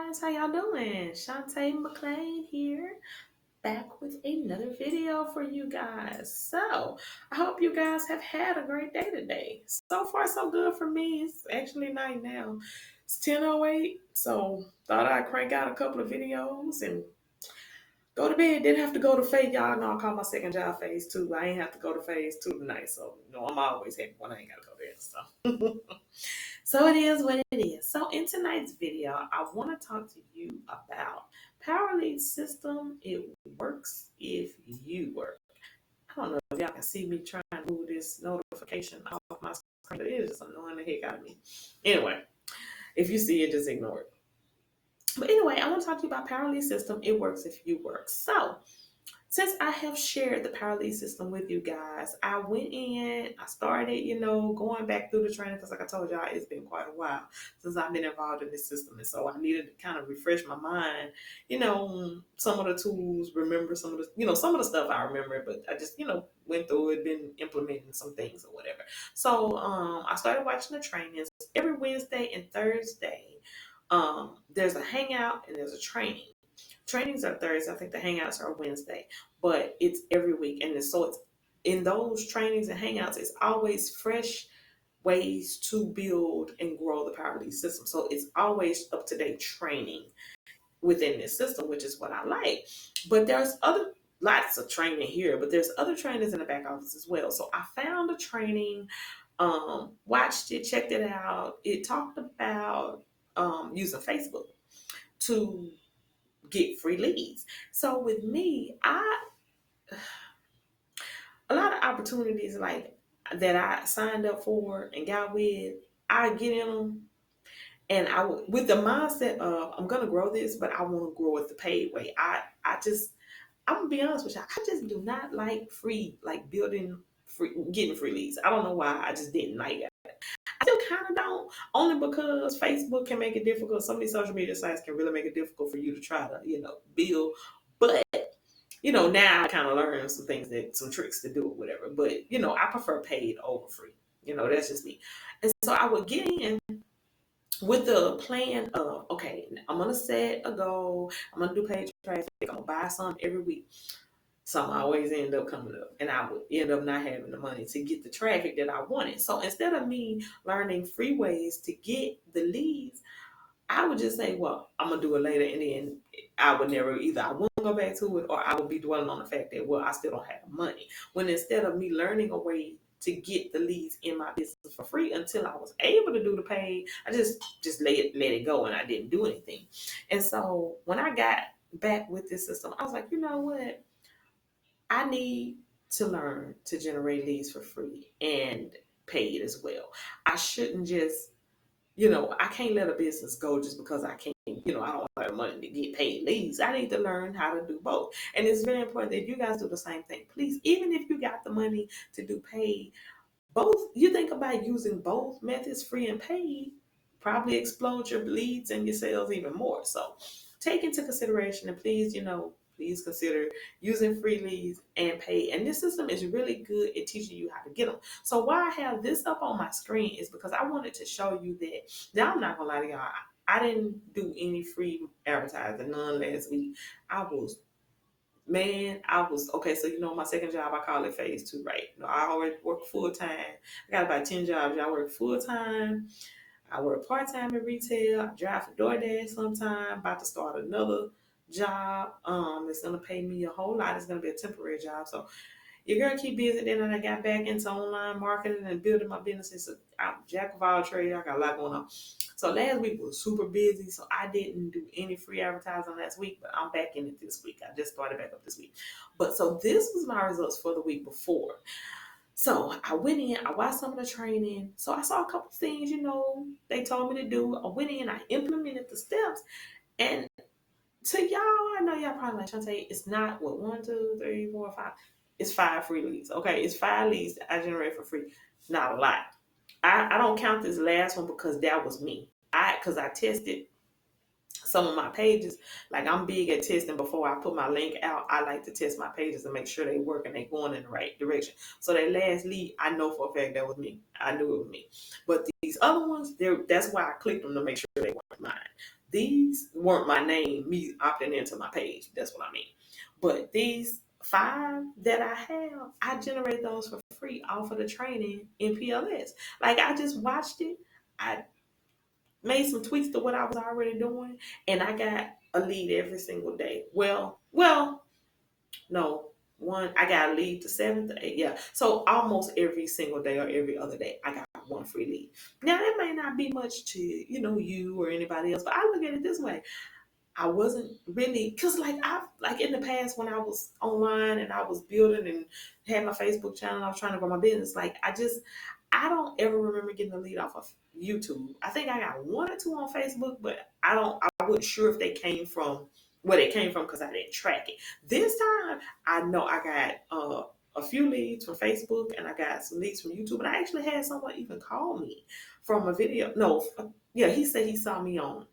guys, how y'all doing? Shantae McLean here, back with another video for you guys. So, I hope you guys have had a great day today. So far, so good for me. It's actually night now. It's 10:08, so thought I'd crank out a couple of videos and go to bed. Didn't have to go to phase. Y'all know I call my second job phase two. I ain't have to go to phase two tonight, so I'm always happy when I ain't gotta go there. So. So it is what it is. So in tonight's video, I want to talk to you about Power Lead system. It works if you work. I don't know if y'all can see me trying to move this notification off my screen, but it is just annoying the heck out of me. Anyway, if you see it, just ignore it. But anyway, I want to talk to you about Power Lead system. It works if you work. So since I have shared the Power Lead system with you guys, I went in, I started, going back through the training because like I told y'all, it's been quite a while since I've been involved in this system. And so I needed to kind of refresh my mind, some of the tools, remember some of the stuff I remember, but I just, went through it, been implementing some things or whatever. So I started watching the trainings every Wednesday and Thursday. There's a hangout and there's a training. Trainings are Thursday. I think the hangouts are Wednesday, but it's every week. And so it's in those trainings and hangouts, it's always fresh ways to build and grow the Power Lead system. So it's always up to date training within this system, which is what I like. But there's lots of training here, but there's other trainings in the back office as well. So I found a training, watched it, checked it out. It talked about using Facebook to get free leads. So with me, a lot of opportunities like that I signed up for and got with, I get in them, and with the mindset of I'm gonna grow this, but I want to grow it the paid way. I'm gonna be honest with you, I just do not like getting free leads. I don't know why. I just didn't like it. I still kind of don't, only because Facebook can make it difficult. Some of these social media sites can really make it difficult for you to try to, build. But, now I kind of learned some tricks to do it, whatever. But, I prefer paid over free. That's just me. And so I would get in with the plan of, okay, I'm going to set a goal. I'm going to do paid traffic. I'm going to buy something every week. Some always end up coming up, and I would end up not having the money to get the traffic that I wanted. So instead of me learning free ways to get the leads, I would just say, well, I'm going to do it later. And then I would I wouldn't go back to it, or I would be dwelling on the fact that, well, I still don't have the money. When instead of me learning a way to get the leads in my business for free until I was able to do the paid, I just let it go, and I didn't do anything. And so when I got back with this system, I was like, you know what? I need to learn to generate leads for free and paid as well. I shouldn't just, I can't let a business go just because I can't, I don't have money to get paid leads. I need to learn how to do both. And it's very important that you guys do the same thing. Please, even if you got the money to do paid, you think about using both methods, free and paid, probably explode your leads and your sales even more. So take into consideration, and please consider using free leads and pay. And this system is really good at teaching you how to get them. So why I have this up on my screen is because I wanted to show you that. Now, I'm not gonna lie to y'all, I didn't do any free advertising, none last week. I was okay. So my second job, I call it phase two, right? I already work full time. I got about 10 jobs. I work full time. I work part time in retail. I drive for DoorDash sometime. About to start another job. It's gonna pay me a whole lot. It's gonna be a temporary job. So your girl keep busy. Then I got back into online marketing and building my business. I'm jack of all trades. I got a lot going on. So last week was super busy. So I didn't do any free advertising last week, but I'm back in it this week. I just started back up this week. But so this was my results for the week before. So I went in, I watched some of the training. So I saw a couple things, they told me to do. I went in, I implemented the steps. And to y'all, I know y'all probably like, Shantae, it's not what, 1, 2, 3, 4, 5. It's 5 free leads. Okay, it's 5 leads that I generate for free. Not a lot. I don't count this last one because that was me. Because I tested some of my pages. Like, I'm big at testing before I put my link out. I like to test my pages and make sure they work and they going in the right direction. So that last lead, I know for a fact that was me. I knew it was me. But these other ones, that's why I clicked them to make sure they weren't mine. these weren't my name, me opting into my page. That's what I mean. But these 5 that I have, I generate those for free off of the training in PLS. Like I just watched it. I made some tweaks to what I was already doing, and I got a lead every single day. Well, no. One, I got a lead to 7th to 8th. Yeah. So almost every single day or every other day, I got one free lead. Now, that may not be much to, you or anybody else, but I look at it this way. I wasn't really, because like in the past when I was online and I was building and had my Facebook channel, I was trying to grow my business. I don't ever remember getting a lead off of YouTube. I think I got 1 or 2 on Facebook, but I wasn't sure if they came from where they came from because I didn't track it. This time I know I got a few leads from Facebook and I got some leads from YouTube. And I actually had someone even call me from a video. No, yeah, he said he saw me on, I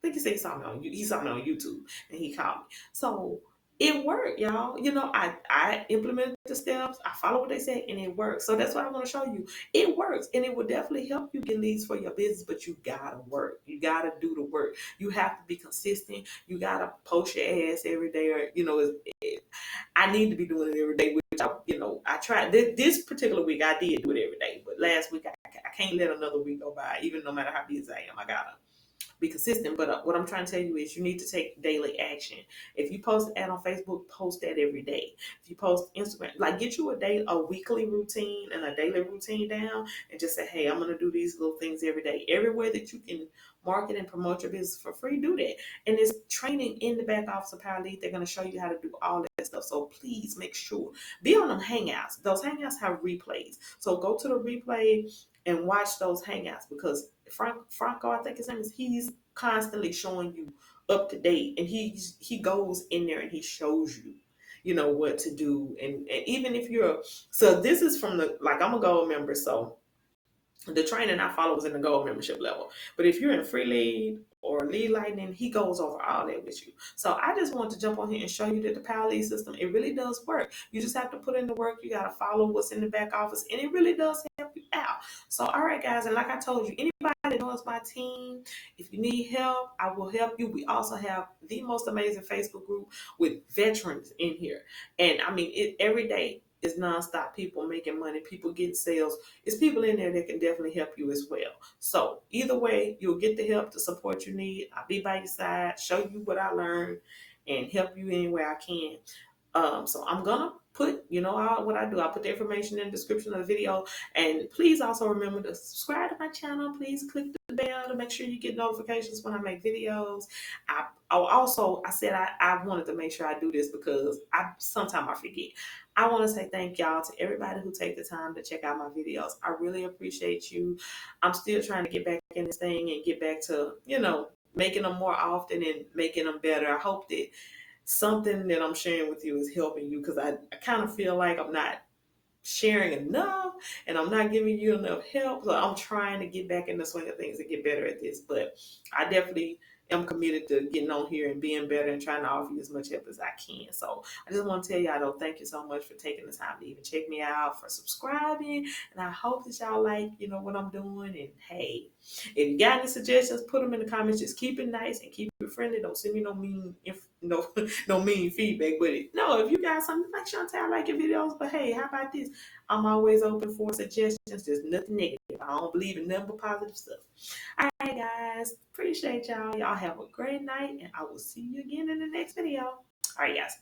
think he said he saw me on YouTube and he called me. So it worked, y'all. I implemented the steps, I follow what they said, and it works. So that's what I want to show you. It works, and it will definitely help you get leads for your business, but you gotta work. You gotta do the work. You have to be consistent. You gotta post your ass every day, or I need to be doing it every day. Which I tried this particular week. I did do it every day, but last week I can't let another week go by, even no matter how busy I am. I gotta be consistent. But what I'm trying to tell you is you need to take daily action. If you post an ad on Facebook, post that every day. If you post Instagram, like get you a weekly routine and a daily routine down and just say, hey, I'm going to do these little things every day. Everywhere that you can market and promote your business for free, do that. And there's training in the back office of Power Lead. They're going to show you how to do all that stuff. So please make sure, be on them Hangouts. Those Hangouts have replays. So go to the replay and watch those Hangouts, because Franco, I think his name is, he's constantly showing you up to date, and he goes in there and he shows you, what to do. And even if so this is from I'm a gold member, so the training I follow is in the gold membership level. But if you're in Free Lead or Lead Lightning, he goes over all that with you. So I just want to jump on here and show you that the Power Lead system, it really does work. You just have to put in the work. You got to follow what's in the back office, and it really does help you out. So, all right, guys. And like I told you, anybody that knows my team, if you need help, I will help you. We also have the most amazing Facebook group with veterans in here. And I mean, every day is nonstop. People making money, people getting sales. It's people in there that can definitely help you as well. So either way, you'll get the help, the support you need. I'll be by your side, show you what I learned, and help you any way I can. So I'm gonna put, what I do. I'll put the information in the description of the video. And please also remember to subscribe to my channel. Please click the bell to make sure you get notifications when I make videos. I said I wanted to make sure I do this because sometimes I forget. I want to say thank y'all to everybody who take the time to check out my videos. I really appreciate you. I'm still trying to get back in this thing and get back to, making them more often and making them better. I hope that something that I'm sharing with you is helping you, because I kind of feel like I'm not sharing enough and I'm not giving you enough help. So I'm trying to get back in the swing of things and get better at this. But I definitely am committed to getting on here and being better and trying to offer you as much help as I can. So I just want to tell y'all, though, thank you so much for taking the time to even check me out, for subscribing. And I hope that y'all like, what I'm doing. And hey, if you got any suggestions, put them in the comments. Just keep it nice and keep it friendly. Don't send me no mean no mean feedback. But no, if you got something like, Shantae, I like your videos, but hey, how about this? I'm always open for suggestions. There's nothing negative. I don't believe in nothing but positive stuff. All right, guys. Appreciate y'all. Y'all have a great night, and I will see you again in the next video. All right, guys.